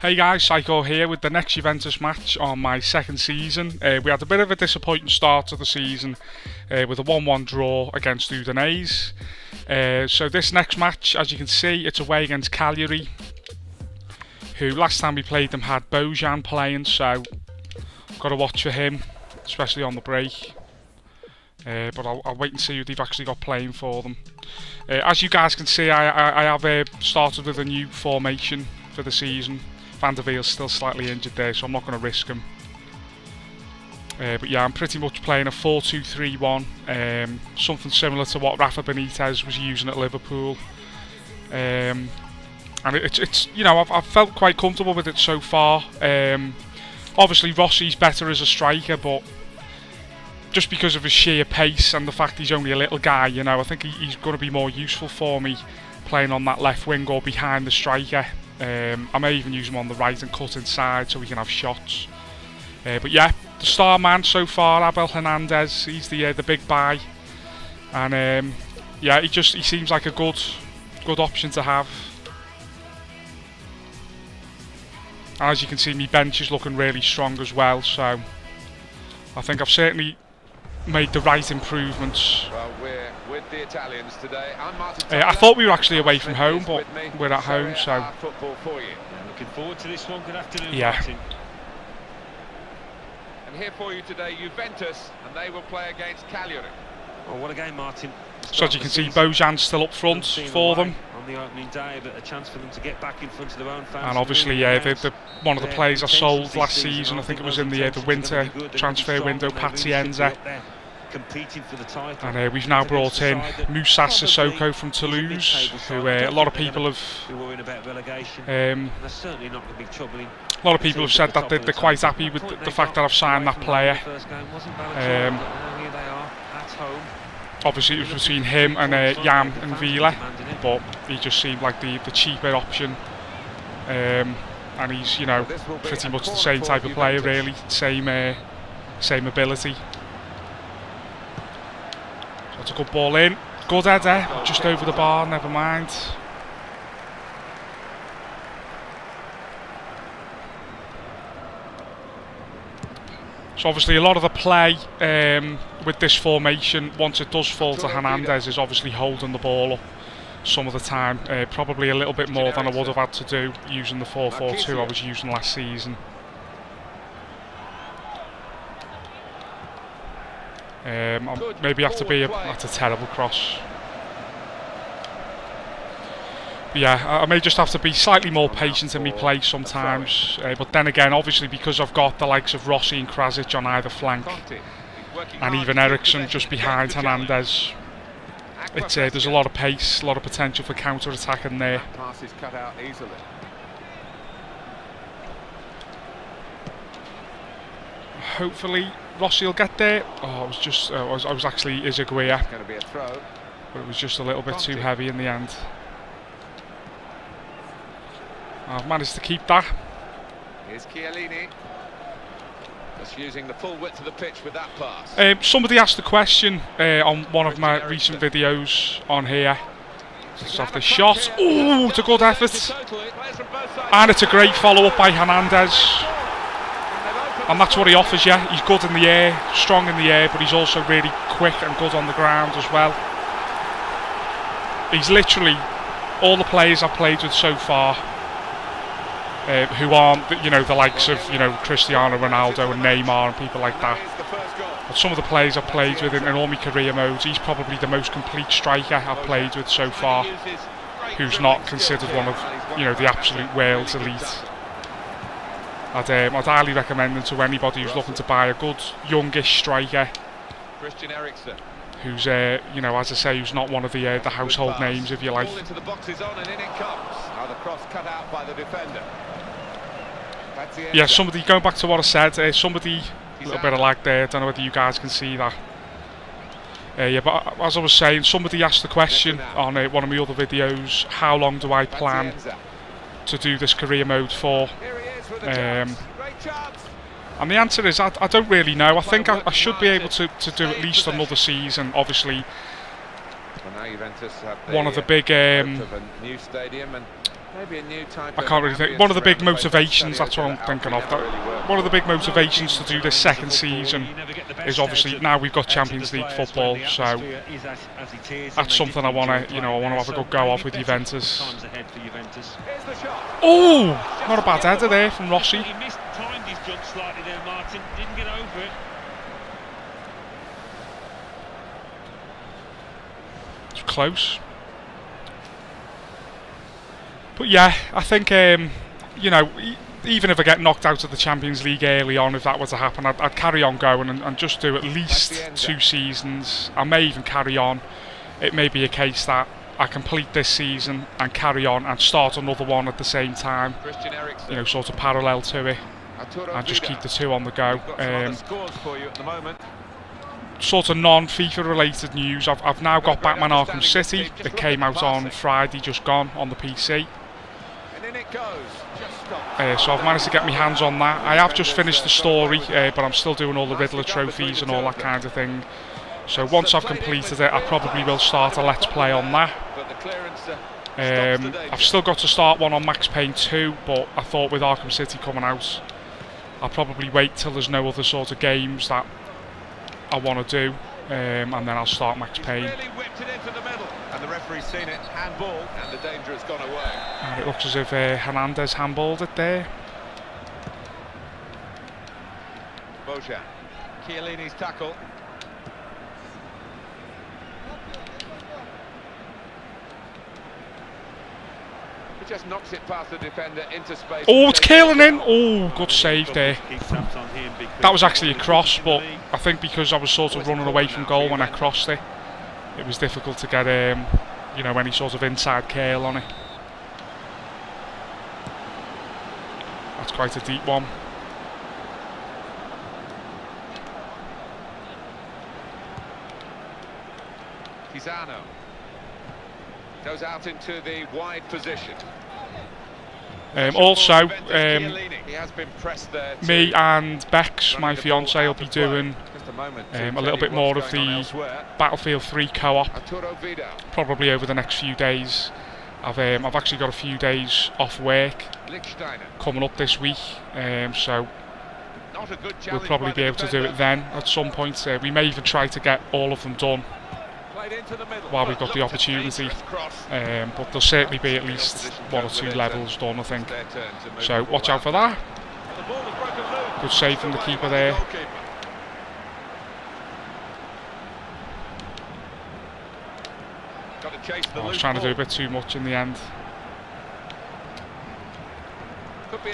Hey guys, Psycho here with the next Juventus match on my second season. We had a bit of a disappointing start to the season with a 1-1 draw against Udinese. So this next match, as you can see, it's away against Cagliari, who last time we played them had Bojan playing, so got to watch for him, especially on the break. But I'll wait and see who they've actually got playing for them. As you guys can see, I have started with a new formation for the season. Van der Veer's still slightly injured there, so I'm not going to risk him. But yeah, I'm pretty much playing a 4-2-3-1, something similar to what Rafa Benitez was using at Liverpool. And it's you know, I've felt quite comfortable with it so far. Obviously Rossi's better as a striker, but just because of his sheer pace and the fact he's only a little guy, you know, I think he's going to be more useful for me playing on that left wing or behind the striker. I may even use him on the right and cut inside so we can have shots. But yeah, the star man so far, Abel Hernandez, he's the big buy, and yeah, he seems like a good option to have. And as you can see, my bench is looking really strong as well, so I think I've certainly made the right improvements. Well, we're with the Italians today. I thought we were actually away from home, but we're at home, so football for you. Looking forward to this one. Good afternoon, yeah. Martin. And here for you today, Juventus, and they will play against Cagliari. Oh, what a game, Martin. So as you can see, Bojan's still up front for them. On the opening day, but a chance for them to get back in front of their own fans. And obviously, one of the players I sold last season, I think it was in the winter transfer window, Pazienza. And we've now brought in Moussa Sissoko from Toulouse, who a lot of people have said that they're quite happy with the fact that I've signed that player. Obviously, it was between him and Yam and Vila, but he just seemed like the cheaper option. And he's, you know, pretty much the same type of player, really, same ability. That's a good ball in. Good header, just over the bar, never mind. So obviously a lot of the play with this formation, once it does fall to Hernandez, is obviously holding the ball up some of the time. Probably a little bit more than I would have had to do using the 4-4-2 I was using last season. Maybe have to be that's a terrible cross. But yeah, I may just have to be slightly more patient in my play sometimes. But then again, obviously because I've got the likes of Rossi and Krasic on either flank, and even Eriksson just behind Hernandez, there's a lot of pace, a lot of potential for counter-attack in there. Passes cut out easily. Hopefully Rossi will get there. Oh, it was just I was actually Izaguirre, Going to be a throw. but it was just a little bit too heavy in the end. I've managed to keep that. Here's Chiellini. Just using the full width of the pitch with that pass. Somebody asked the question on one of my recent videos on here. Just off the shot. Oh, it's a good effort. And it's a great follow-up by Hernandez. And that's what he offers you. He's good in the air, strong in the air, but he's also really quick and good on the ground as well. He's literally all the players I've played with so far, who aren't, you know, the likes of, you know, Cristiano Ronaldo and Neymar and people like that. But some of the players I've played with in all my career modes, he's probably the most complete striker I've played with so far, who's not considered one of, you know, the absolute world's elite. I'd highly recommend him to anybody who's looking to buy a good youngish striker, who's you know, as I say, who's not one of the household names, if you like. Yeah, somebody, going back to what I said, somebody, a little bit of lag there, I don't know whether you guys can see that. Yeah, but as I was saying, somebody asked the question on one of my other videos, how long do I plan to do this career mode for? And the answer is I don't really know. I think I should be able to do at least another season. Obviously, one of the big Maybe a new type I can't really think. One of the big motivations, that's what I'm Serie thinking of. really work. One of the big motivations to do this second season is obviously now we've got Champions League football, so that's something I want to, I want to have a good go of with Juventus. Oh, not a bad header there from Rossi. He mistimed his jump slightly there, Martin. Didn't get over it. It's close. But yeah, I think, even if I get knocked out of the Champions League early on, if that were to happen, I'd carry on going and just do at least 2 seasons. I may even carry on. It may be a case that I complete this season and carry on and start another one at the same time, sort of parallel to it, and just keep the 2 on the go. Sort of non-FIFA related news, I've now got Batman Arkham City. It came out on Friday, just gone, on the PC. So I've managed to get my hands on that. I have just finished the story, but I'm still doing all the Riddler trophies and all that kind of thing. So once I've completed it, I probably will start a Let's Play on that. I've still got to start one on Max Payne 2, but I thought with Arkham City coming out, I'll probably wait till there's no other sort of games that I want to do, and then I'll start Max Payne. And the referee's seen it, handball, and the danger has gone away. And it looks as if Hernandez handballed it there. Bojan, Chiellini's tackle. He just knocks it past the defender into space. Oh, it's Chiellini in! Oh, good save there. That was actually a cross, but I think because I was sort of running away from goal when I crossed it, it was difficult to get, any sort of inside curl on it. That's quite a deep one. Pisano goes out into the wide position. Also, He has been pressed there me and Bex, my fiance, will be doing a little bit more of the Battlefield 3 co-op, probably over the next few days. I've actually got a few days off work coming up this week, so we'll probably be able to do it then at some point. We may even try to get all of them done while we've got the opportunity, but there'll certainly be at least 1 or 2 levels done, I think. So watch out for that. Good save from the keeper there. I was trying to do a bit too much in the end.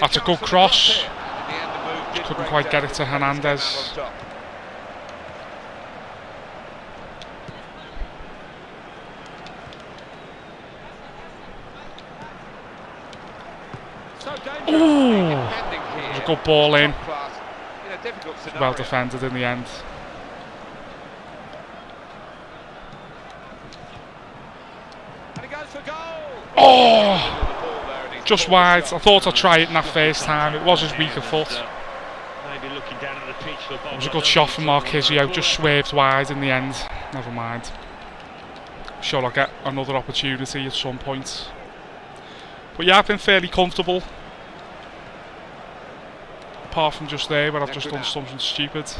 That's a good cross. Just couldn't quite get it to Hernandez. Ooh, it was a good ball in. Well defended in the end. Oh, just wide. I thought I'd try it in that first time. It was his weaker foot. It was a good shot from Marquisio, just swerved wide in the end. Never mind. I'm sure I'll get another opportunity at some point. But yeah, I've been fairly comfortable. Apart from just there where I've just done something stupid.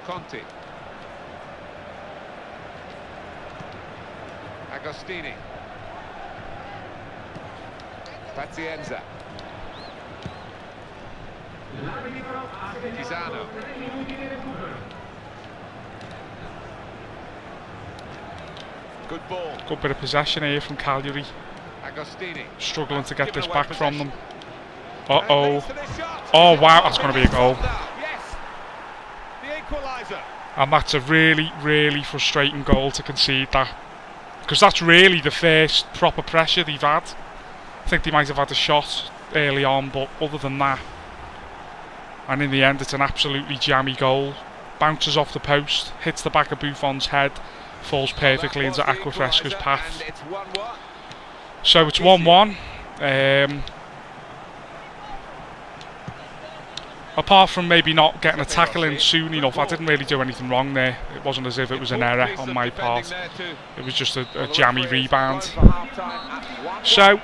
Conti. Agostini. Pazienza. Pisano. Good ball. Good bit of possession here from Cagliari. Agostini. Struggling to get this back from them. Uh-oh. Oh, wow, that's going to be a goal. Yes. The equaliser. And that's a really, really frustrating goal to concede that. Because that's really the first proper pressure they've had. I think they might have had a shot early on, but other than that. And in the end, it's an absolutely jammy goal. Bounces off the post, hits the back of Buffon's head, falls perfectly into Aquafresca's path. So it's 1-1. apart from maybe not getting a tackle in soon enough, I didn't really do anything wrong there. It wasn't as if it was an error on my part. It was just a jammy rebound. So,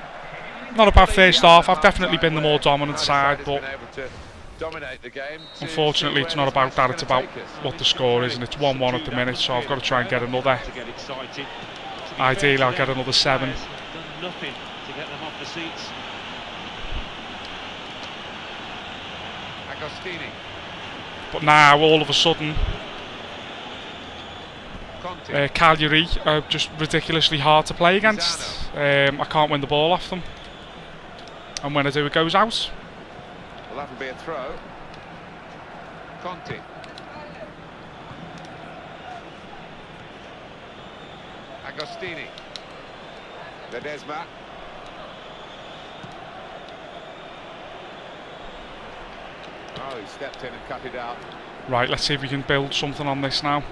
not a bad first half. I've definitely been the more dominant side, but unfortunately it's not about that. It's about what the score is, and it's 1-1 at the minute, so I've got to try and get another. Ideally, I'll get another 7. Nothing to get them off the seats. But now, all of a sudden, Cagliari are just ridiculously hard to play against. I can't win the ball off them, and when I do, it goes out. Well, that'll be a throw. Conti. Agostini. Ledesma. Oh, he stepped in and cut it out. Right, let's see if we can build something on this now.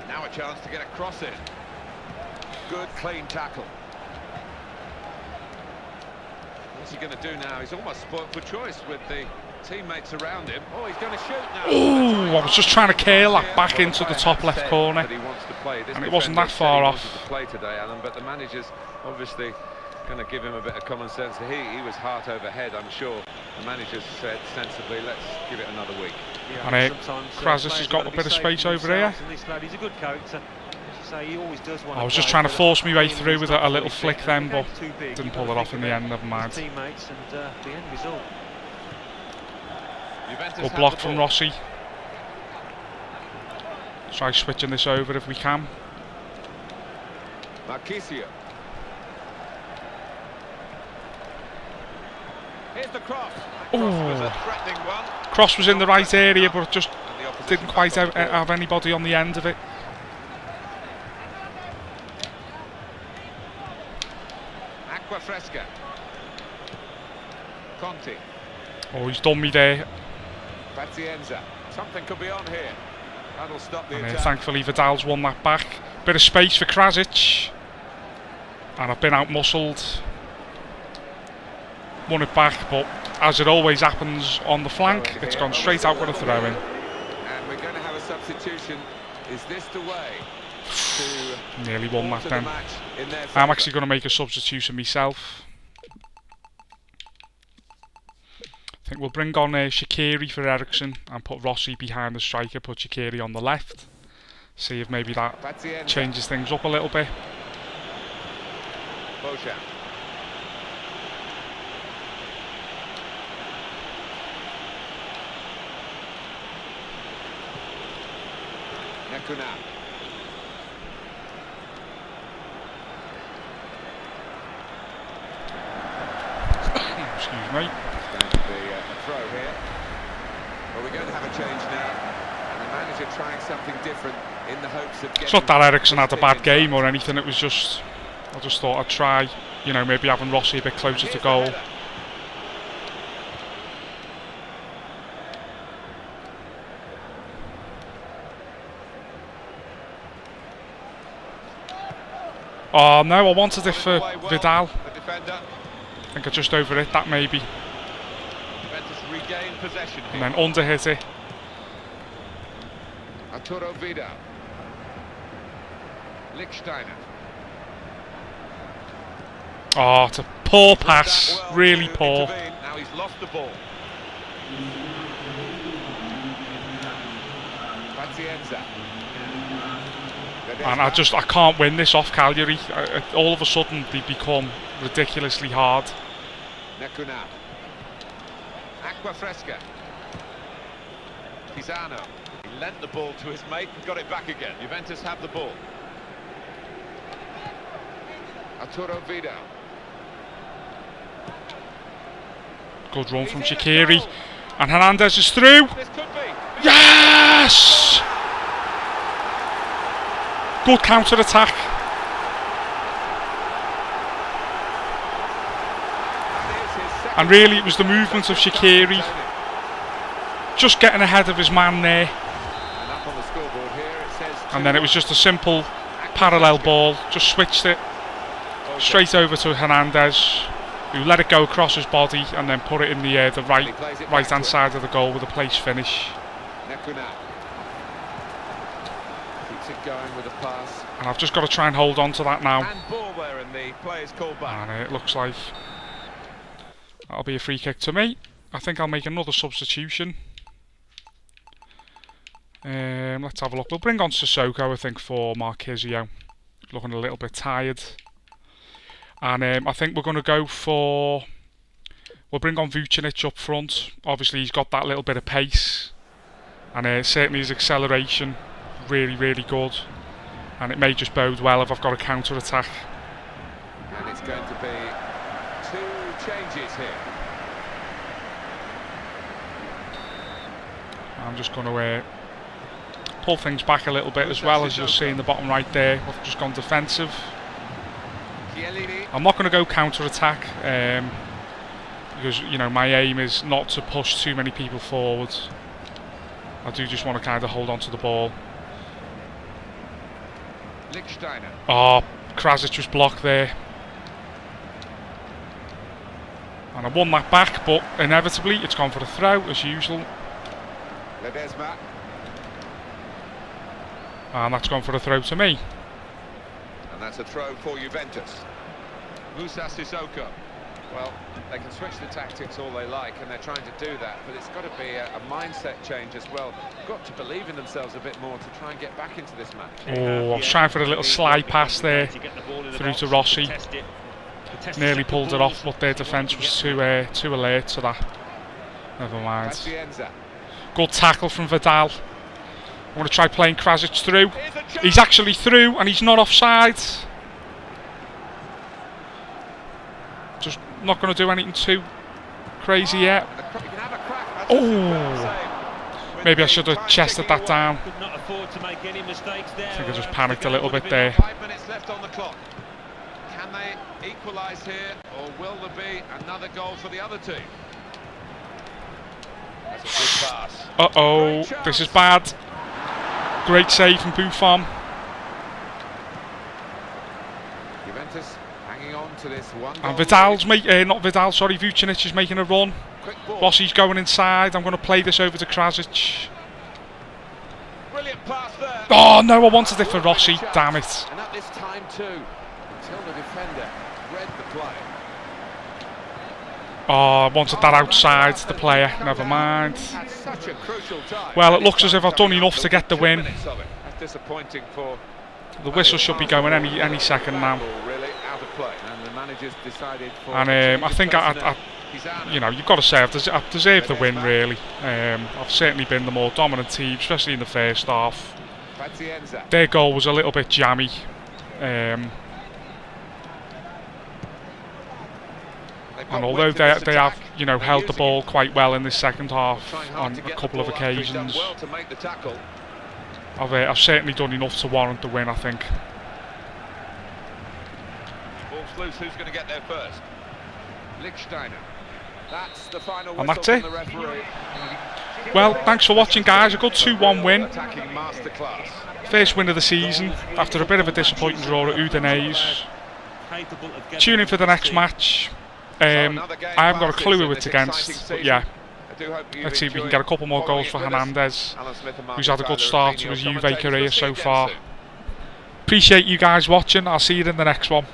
Now a chance to get a cross in. Good, clean tackle. What's he going to do now? He's almost spoilt for choice with the teammates around him. Oh, he's going to shoot now. Oh, I was just trying to curl that back into the top left corner, and it wasn't that far off. Play today, Alan, but the manager's obviously going to give him a bit of common sense. He was heart over head, I'm sure. The manager said sensibly, let's give it another week. Yeah, and Krasic has got a bit of space over here. He's a good character. He always does want I was just trying to force my way through with a little flick then, but didn't pull it off in the end. Never mind. Teammates and the end result. Good block from Rossi. Try switching this over if we can. Marchisio. Here's the cross. Was a threatening one. Cross was in the right area, but just didn't quite have anybody on the end of it. Fresca. Conti. Oh, he's done me there. Pazienza. Something could be on here. That'll stop the attack. Thankfully, Vidal's won that back. Bit of space for Krasic, and I've been out-muscled. Won it back, but as it always happens on the flank, it's gone straight out with a throw-in. And we're going to have a substitution. Is this the way? Nearly won that then. I'm actually going to make a substitution myself. I think we'll bring on Shaqiri for Ericsson and put Rossi behind the striker, put Shaqiri on the left. See if maybe that changes things up a little bit. Excuse me. It's going to be a throw here. Well, we're going to have a change now. And the manager trying something different in the hopes of getting... It's not that Ericsson had a bad game or anything, it was just... I just thought I'd try, you know, maybe having Rossi a bit closer to goal. Oh no, I wanted it for Vidal. I think I just overhit that maybe. And then underhit it. Arturo Vidal. Lichtsteiner. Oh, it's a poor pass, really poor. Now he's lost the ball. Pazienza. And I can't win this off Cagliari. All of a sudden they become ridiculously hard. Necuna. Acqua Fresca. Pisano. He lent the ball to his mate and got it back again. Juventus have the ball. Arturo Vidal. Good run from Shaqiri. And Hernandez is through. Yes! Good counter-attack. And really it was the movement of Shaqiri. Just getting ahead of his man there. And then it was just a simple parallel ball. Just switched it. straight over to Hernandez, who let it go across his body and then put it in the right hand side of the goal with a place finish. Keeps it going with a pass. And I've just got to try and hold on to that now. And ball there, and the player's called back. And it looks like that'll be a free kick to me. I think I'll make another substitution. Let's have a look. We'll bring on Sissoko, I think, for Marquisio. Looking a little bit tired. And I think we're going to go for... We'll bring on Vucinic up front. Obviously, he's got that little bit of pace. And certainly his acceleration, really, really good. And it may just bode well if I've got a counter-attack. And it's going to be 2 changes here. I'm just going to pull things back a little bit as well, as you'll see in the bottom right there. I've just gone defensive. I'm not going to go counter-attack because, you know, my aim is not to push too many people forward. I do just want to kind of hold on to the ball. Oh, Krasic was blocked there. And I won that back, but inevitably it's gone for a throw, as usual. And that's gone for a throw to me. And that's a throw for Juventus. Moussa Sissoko. Well, they can switch the tactics all they like, and they're trying to do that, but it's got to be a mindset change as well. Got to believe in themselves a bit more to try and get back into this match. Oh, I was trying for a little slide pass there through to Rossi. Nearly pulled it off, but their defence was too alert to that. Never mind. Good tackle from Vidal. I want to try playing Krasic through. He's actually through, and he's not offside. Just not going to do anything too crazy yet. Oh, maybe I should have chested that down. I think I just panicked a little bit there. 5 minutes left on the clock. Can they equalise here, or will there be another goal for the other team? That's a good pass. Uh-oh, this is bad. Great save from Buffon. Juventus hanging on to this one. And Vidal's Vucinic is making a run. Rossi's going inside. I'm going to play this over to Krasic. Brilliant pass there. Oh no, I wanted it for Rossi. Damn it. And at this time too, until the defender read the play. Oh, I wanted that outside the player. Never mind. Well, it looks as if I've done enough to get the win. That's disappointing for. The whistle should be going any second now. And I think you know, you've got to say I've deserved the win really. I've certainly been the more dominant team, especially in the first half. Their goal was a little bit jammy. And although they have, you know, held the ball quite well in this second half on a couple of occasions, I've certainly done enough to warrant the win, I think. Ball's loose. Who's going to get there first? Lichtsteiner. That's the final and that's whistle it. from the referee. Well, thanks for watching, guys. A good 2-1 win. First win of the season after a bit of a disappointing draw at Udinese. Tune in for the next match. I haven't got a clue who it's against, but yeah, let's see if we can get a couple more goals for Hernandez, who's had a good start to his Juve career so far. Appreciate you guys watching. I'll see you in the next one.